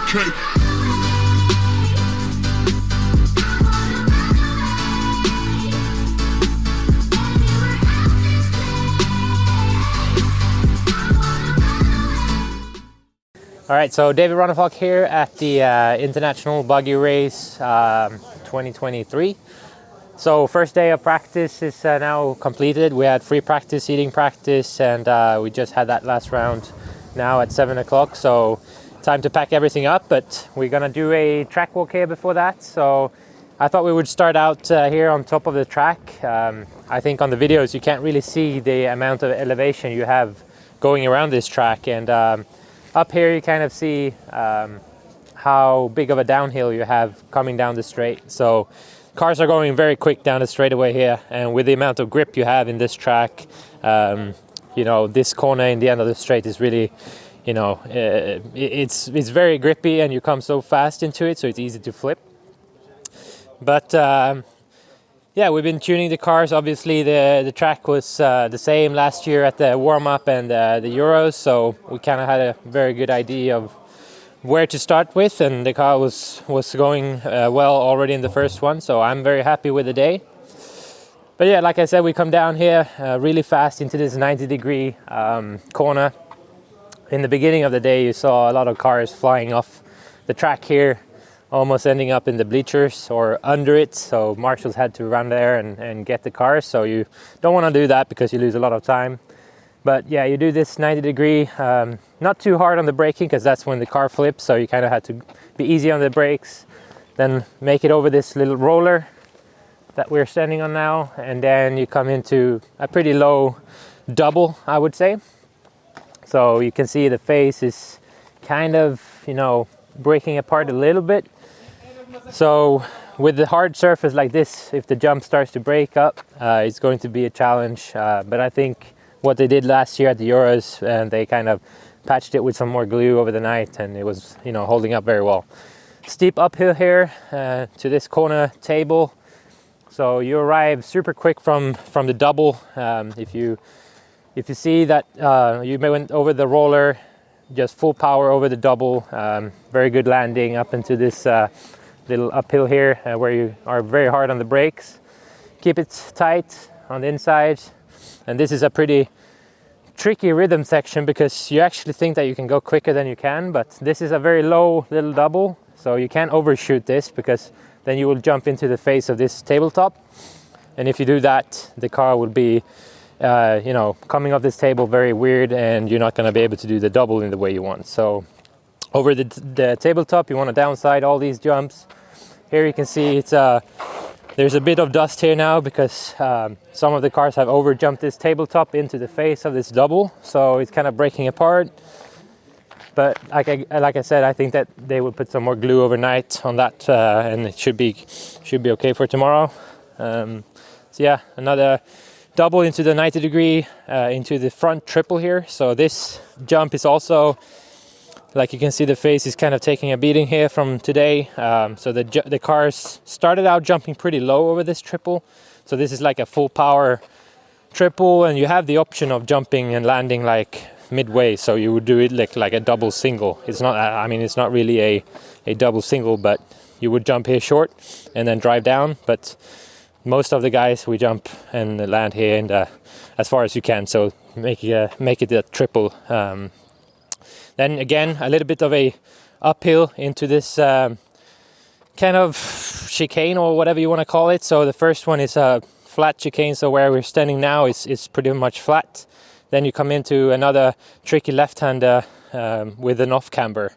Okay. All right, so David Ronnefalk here at the International Buggy Race 2023. So first day of practice is now completed. We had free practice, seating practice, and we just had that last round now at 7 o'clock. So time to pack everything up, but we're gonna do a track walk here before that. So I thought we would start out here on top of the track. I think on the videos you can't really see the amount of elevation you have going around this track, and up here you kind of see how big of a downhill you have coming down the straight. So cars are going very quick down the straightaway here, and with the amount of grip you have in this track, you know, this corner in the end of the straight is really, you know, it's very grippy, and you come so fast into it, so it's easy to flip. But yeah, we've been tuning the cars. Obviously the track was the same last year at the warm-up and the Euros, so we kind of had a very good idea of where to start with, and the car was going well already in the first one, so I'm very happy with the day. But yeah, like I said, we come down here really fast into this 90-degree corner. In the beginning of the day you saw a lot of cars flying off the track here, almost ending up in the bleachers or under it, so marshals had to run there and get the cars. So you don't want to do that because you lose a lot of time. But yeah, you do this 90-degree, not too hard on the braking because that's when the car flips, so you kind of had to be easy on the brakes, then make it over this little roller that we're standing on now, and then you come into a pretty low double, I would say. So you can see the face is kind of, you know, breaking apart a little bit. So with the hard surface like this, if the jump starts to break up, it's going to be a challenge. But I think what they did last year at the Euros, and they kind of patched it with some more glue over the night, and it was, you know, holding up very well. Steep uphill here to this corner table. So you arrive super quick from the double. If you see that you went over the roller, just full power over the double, very good landing up into this little uphill here where you are very hard on the brakes. Keep it tight on the inside, and this is a pretty tricky rhythm section because you actually think that you can go quicker than you can, but this is a very low little double, so you can't overshoot this because then you will jump into the face of this tabletop, and if you do that, the car will be you know, coming off this table very weird, and you're not going to be able to do the double in the way you want. So over the tabletop you want to downside all these jumps. Here you can see it's there's a bit of dust here now because some of the cars have over jumped this tabletop into the face of this double, so it's kind of breaking apart. But like I said, I think that they will put some more glue overnight on that, and it should be okay for tomorrow. So yeah, another double into the 90-degree into the front triple here. So this jump is also, like you can see, the face is kind of taking a beating here from today. So the cars started out jumping pretty low over this triple. So this is like a full power triple, and you have the option of jumping and landing like midway. So you would do it like a double single. It's not, I mean, it's not really a double single, but you would jump here short and then drive down. But most of the guys, we jump and land here and as far as you can, so make it a triple. Then again, a little bit of a uphill into this kind of chicane or whatever you want to call it. So the first one is a flat chicane, so where we're standing now is pretty much flat. Then you come into another tricky left-hander with an off-camber.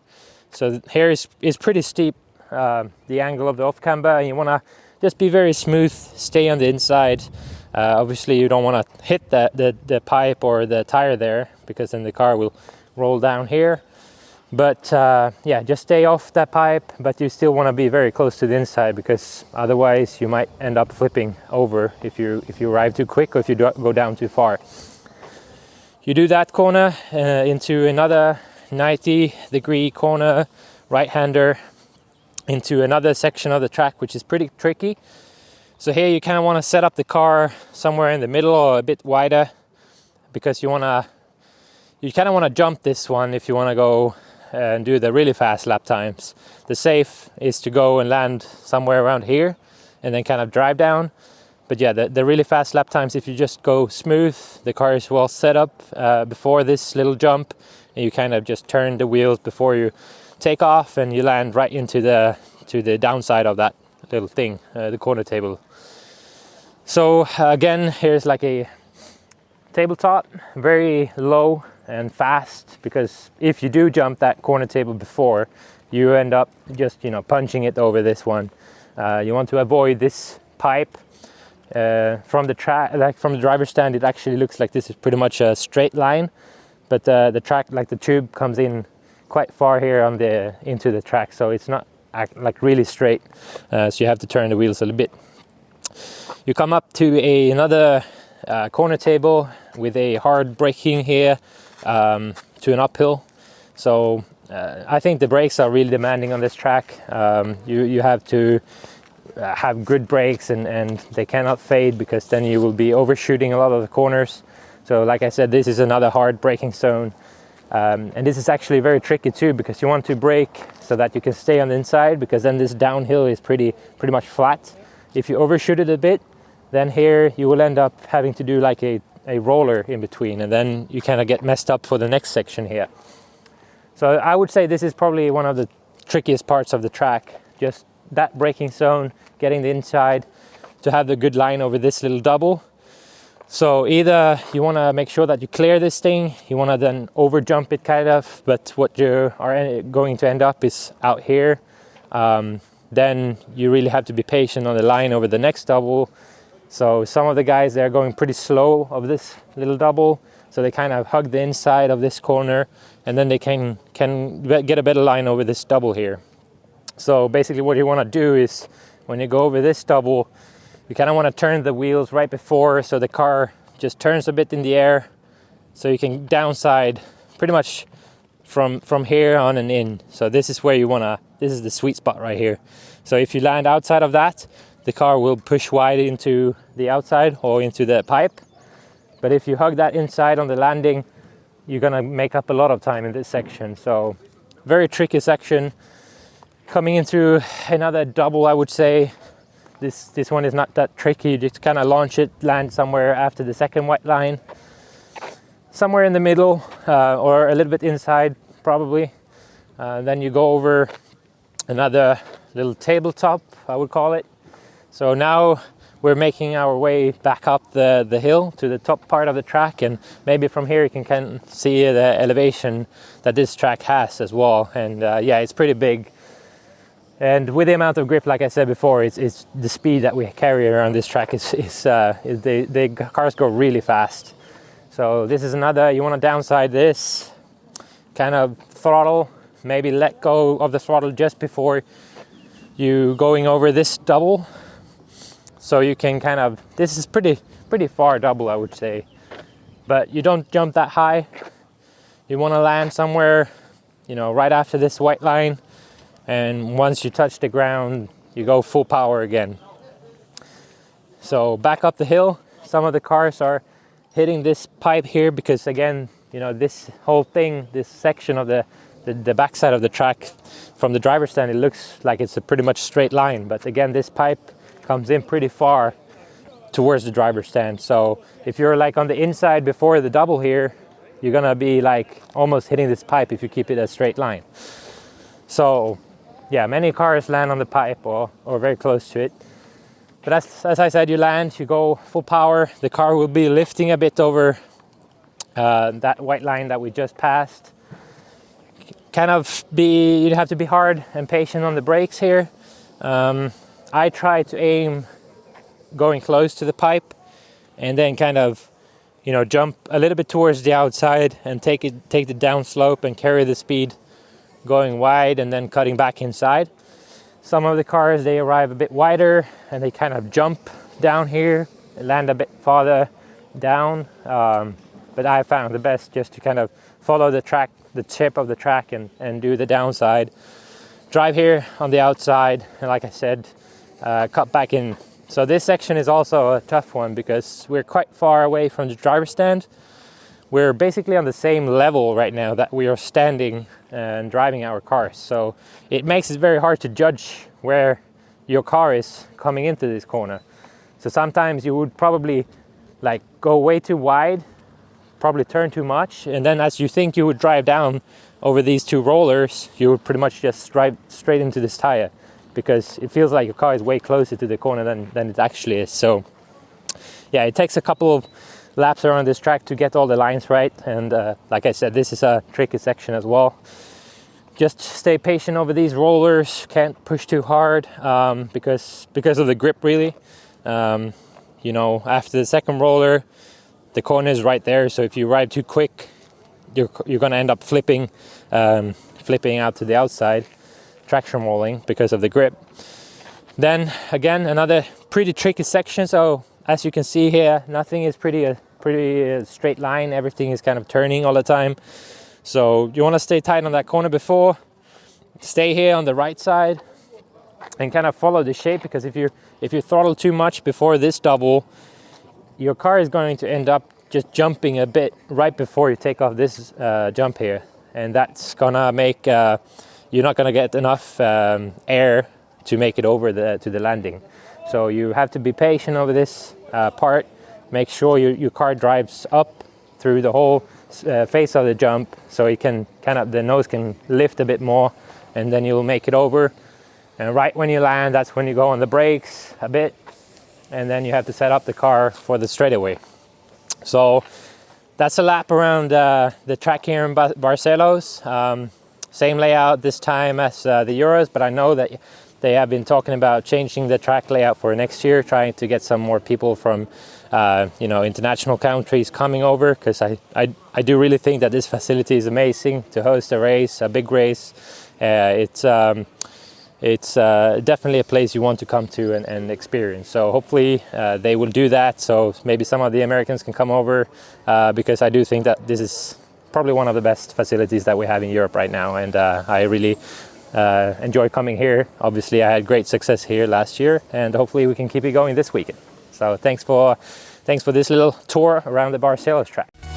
So here is pretty steep, the angle of the off-camber, and you want to just be very smooth, stay on the inside. Obviously you don't want to hit the pipe or the tire there, because then the car will roll down here. But yeah, just stay off that pipe, but you still want to be very close to the inside, because otherwise you might end up flipping over if you arrive too quick or if you go down too far. You do that corner into another 90-degree corner, right-hander, into another section of the track, which is pretty tricky. So here you kind of want to set up the car somewhere in the middle or a bit wider, because you kind of want to jump this one if you want to go and do the really fast lap times. The safe is to go and land somewhere around here and then kind of drive down. But yeah, the really fast lap times, if you just go smooth, the car is well set up before this little jump, and you kind of just turn the wheels before you take off, and you land right into the downside of that little thing, the corner table. So again, here's like a tabletop, very low and fast, because if you do jump that corner table before, you end up just, you know, punching it over this one. You want to avoid this pipe. From the track, like from the driver's stand, it actually looks like this is pretty much a straight line, but the track, like the tube, comes in quite far here on into the track, so it's not like really straight. So you have to turn the wheels a little bit. You come up to another corner table with a hard braking here to an uphill. So I think the brakes are really demanding on this track. You have to have good brakes, and they cannot fade, because then you will be overshooting a lot of the corners. So like I said, this is another hard braking zone, and this is actually very tricky too, because you want to brake so that you can stay on the inside, because then this downhill is pretty much flat. If you overshoot it a bit, then here you will end up having to do like a roller in between, and then you kind of get messed up for the next section here. So I would say this is probably one of the trickiest parts of the track, just that braking zone, getting the inside to have the good line over this little double. So either you want to make sure that you clear this thing, you want to then over jump it kind of, but what you are going to end up is out here. Then you really have to be patient on the line over the next double. So some of the guys, they're going pretty slow of this little double, so they kind of hug the inside of this corner, and then they can get a better line over this double here. So basically what you want to do is, when you go over this double, you kind of want to turn the wheels right before, so the car just turns a bit in the air, so you can downside pretty much from here on and in. So this is where you want to, this is the sweet spot right here. So if you land outside of that, the car will push wide into the outside or into the pipe. But if you hug that inside on the landing, you're gonna make up a lot of time in this section. So very tricky section. Coming into another double, I would say this one is not that tricky. You just kind of launch it, land somewhere after the second white line, somewhere in the middle, or a little bit inside probably. Then you go over another little tabletop, I would call it. So now we're making our way back up the hill to the top part of the track, and maybe from here you can kind of see the elevation that this track has as well. And yeah, it's pretty big. And with the amount of grip, like I said before, it's the speed that we carry around this track the cars go really fast. So this is another, you want to downside this, kind of throttle, maybe let go of the throttle just before you going over this double. So you can kind of, this is pretty far double, I would say, but you don't jump that high. You want to land somewhere, you know, right after this white line, and once you touch the ground, you go full power again. So back up the hill, some of the cars are hitting this pipe here, because again, you know, this whole thing, this section of the backside of the track from the driver's stand, it looks like it's a pretty much straight line, but again, this pipe comes in pretty far towards the driver's stand. So if you're like on the inside before the double here, you're gonna be like almost hitting this pipe if you keep it a straight line. So yeah, many cars land on the pipe or very close to it. But as I said, you land, you go full power, the car will be lifting a bit over that white line that we just passed. You'd have to be hard and patient on the brakes here. I try to aim going close to the pipe, and then kind of, you know, jump a little bit towards the outside and take the down slope and carry the speed going wide and then cutting back inside. Some of the cars, they arrive a bit wider and they kind of jump down here and land a bit farther down. But I found the best just to kind of follow the track, the tip of the track, and do the downside. Drive here on the outside, and like I said, cut back in. So this section is also a tough one because we're quite far away from the driver's stand. we're basically on the same level right now that we are standing and driving our cars. So it makes it very hard to judge where your car is coming into this corner. So sometimes you would probably like go way too wide, probably turn too much, and then as you think you would drive down over these two rollers, you would pretty much just drive straight into this tire, because it feels like your car is way closer to the corner than it actually is. So yeah, it takes a couple of laps around this track to get all the lines right, and like I said, this is a tricky section as well. Just stay patient over these rollers, can't push too hard because of the grip really. You know, after the second roller, the corner is right there, so if you ride too quick, you're going to end up flipping out to the outside, traction rolling because of the grip. Then again, another pretty tricky section. So as you can see here, nothing is pretty straight line. Everything is kind of turning all the time. So you want to stay tight on that corner before. Stay here on the right side and kind of follow the shape, because if you throttle too much before this double, your car is going to end up just jumping a bit right before you take off this jump here, and that's gonna make you're not gonna get enough air to make it over to the landing. So you have to be patient over this part. Make sure your car drives up through the whole face of the jump, so it can the nose can lift a bit more, and then you'll make it over. And right when you land, that's when you go on the brakes a bit, and then you have to set up the car for the straightaway. So that's a lap around the track here in Barcelos. Same layout this time as the Euros, but I know that they have been talking about changing the track layout for next year, trying to get some more people from international countries coming over, because I do really think that this facility is amazing to host a race, a big race. It's definitely a place you want to come to and experience. So hopefully they will do that. So maybe some of the Americans can come over, because I do think that this is probably one of the best facilities that we have in Europe right now. And I really enjoy coming here. Obviously, I had great success here last year, and hopefully we can keep it going this weekend. So thanks for this little tour around the Barcelos track.